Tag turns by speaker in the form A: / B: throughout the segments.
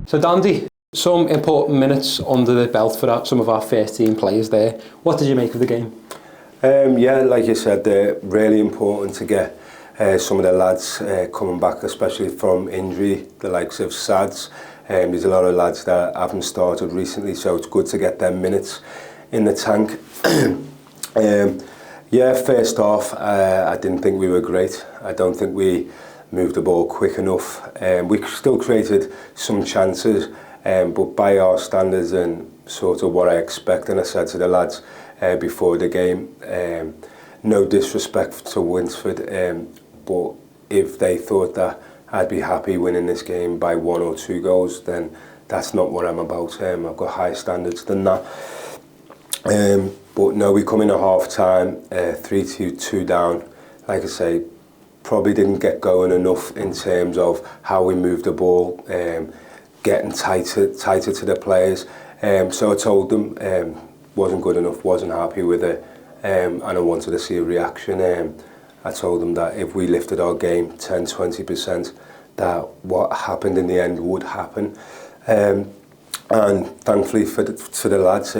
A: So Dandy, some important minutes under the belt for some of our first team players there. What did you make of the game?
B: Yeah, like you said, they're really important to get some of the lads coming back, especially from injury, the likes of Sads. There's a lot of lads that haven't started recently, so it's good to get them minutes in the tank. Yeah, first off, I didn't think we were great. I don't think we moved the ball quick enough. We still created some chances, but by our standards and sort of what I expect, and I said to the lads before the game, no disrespect to Winsford, but if they thought that I'd be happy winning this game by 1 or 2 goals, then that's not what I'm about. I've got higher standards than that. But no, we come in at half time, 3-2 down. Like I say, probably didn't get going enough in terms of how we moved the ball, getting tighter to the players. So I told them wasn't good enough, wasn't happy with it, and I wanted to see a reaction. I told them that if we lifted our game 10-20%, that what happened in the end would happen. And thankfully for the lads,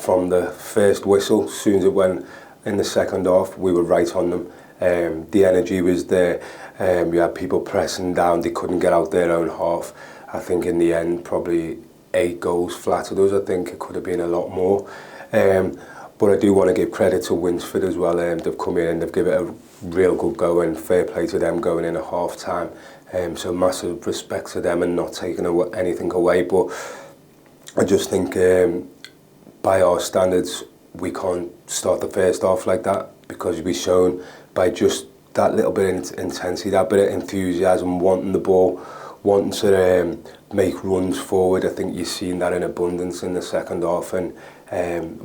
B: from the first whistle, as soon as it went in the second half, we were right on them. The energy was there. You had people pressing down, they couldn't get out their own half. I think in the end, probably 8 goals flattered us. I think it could have been a lot more. But I do want to give credit to Winsford as well. They've come in and they've given it a real good go, and fair play to them going in at half time. So massive respect to them and not taking anything away. But I just think by our standards, we can't start the first half like that, because we've shown by just that little bit of intensity, that bit of enthusiasm, wanting the ball, wanting to make runs forward. I think you've seen that in abundance in the second half, and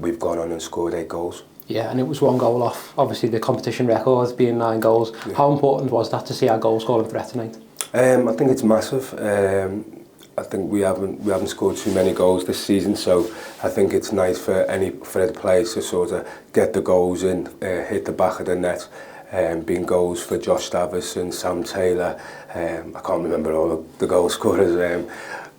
B: we've gone on and scored 8 goals.
A: Yeah, and it was 1 goal off, obviously, the competition record being 9 goals. Yeah. How important was that to see our goal scoring threat tonight?
B: I think it's massive. I think we haven't scored too many goals this season, so I think it's nice for the players to sort of get the goals in, hit the back of the net. Being goals for Josh Davis and Sam Taylor. I can't remember all of the goal scorers,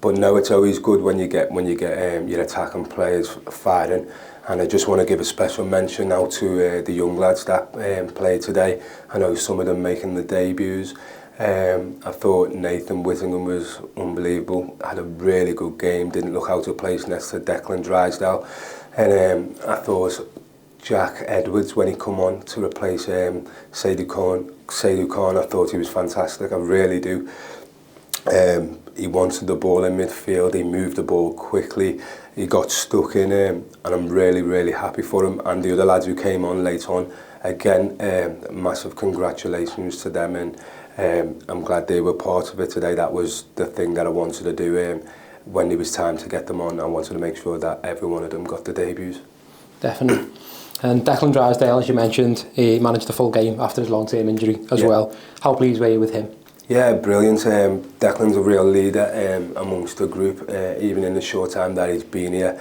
B: but no, it's always good when you get your attacking players firing. And I just want to give a special mention now to the young lads that played today. I know some of them making the debuts. I thought 𝗦𝗧𝗔𝗬𝗢𝗥 was unbelievable. Had a really good game. Didn't look out of place next to 𝗥𝗢𝗡𝗥𝗧𝗘. And I thought Jack Edwards, when he come on to replace 𝗬𝗢𝗡𝗡𝗘𝗏, I thought he was fantastic. I really do. He wanted the ball in midfield. He moved the ball quickly. He got stuck in, and I'm really, really happy for him. And the other lads who came on late on, again, massive congratulations to them, and I'm glad they were part of it today. That was the thing that I wanted to do. When it was time to get them on, I wanted to make sure that every one of them got the debuts.
A: Definitely. And 𝗥𝗢𝗡𝗥𝗧𝗘, as you mentioned, he managed a full game after his long-term injury as well. How pleased were you with him?
B: Yeah, brilliant. Declan's a real leader amongst the group, even in the short time that he's been here.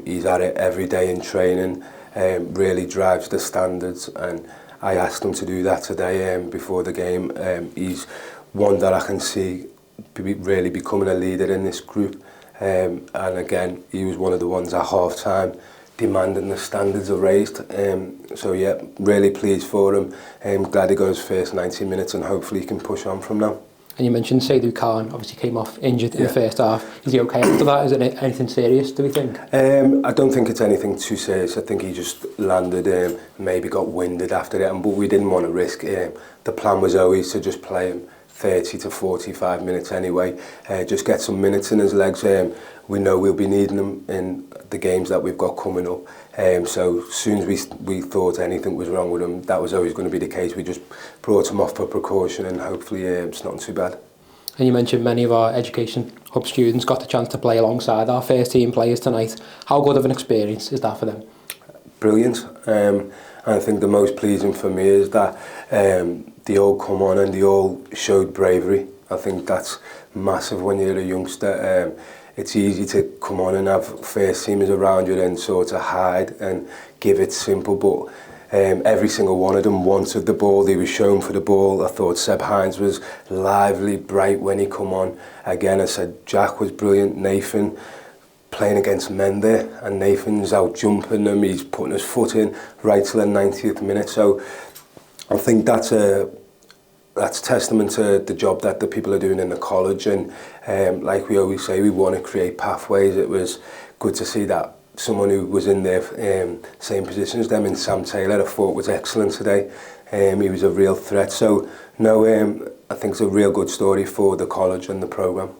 B: He's at it every day in training, really drives the standards, and I asked him to do that today before the game. He's one that I can see really becoming a leader in this group. And again, he was one of the ones at half-time demanding the standards are raised. So yeah, really pleased for him. Glad he got his first 90 minutes, and hopefully he can push on from now.
A: And you mentioned 𝗬𝗢𝗡𝗥𝗧 obviously came off injured in the first half. Is he okay after that? Is it anything serious, do we think?
B: I don't think it's anything too serious. I think he just landed, maybe got winded after it, but we didn't want to risk. The plan was always to just play him 30 to 45 minutes anyway. Just get some minutes in his legs. We know we'll be needing him in the games that we've got coming up. So as soon as we thought anything was wrong with him, that was always going to be the case. We just brought him off for precaution, and hopefully it's not too bad.
A: And you mentioned many of our education hub students got the chance to play alongside our first team players tonight. How good of an experience is that for them?
B: Brilliant. And I think the most pleasing for me is that they all come on and they all showed bravery. I think that's massive when you're a youngster. It's easy to come on and have first teamers around you and sort of hide and give it simple, but Every single one of them wanted the ball. They were shown for the ball. I thought Seb Hines was lively, bright when he come on. Again, I said Jack was brilliant. Nathan playing against men there, and Nathan's out jumping them. He's putting his foot in right till the 90th minute. So I think that's testament to the job that the people are doing in the college. And like we always say, we want to create pathways. It was good to see that someone who was in their same position as them, in Sam Taylor, I thought was excellent today. He was a real threat. So no, I think it's a real good story for the college and the programme.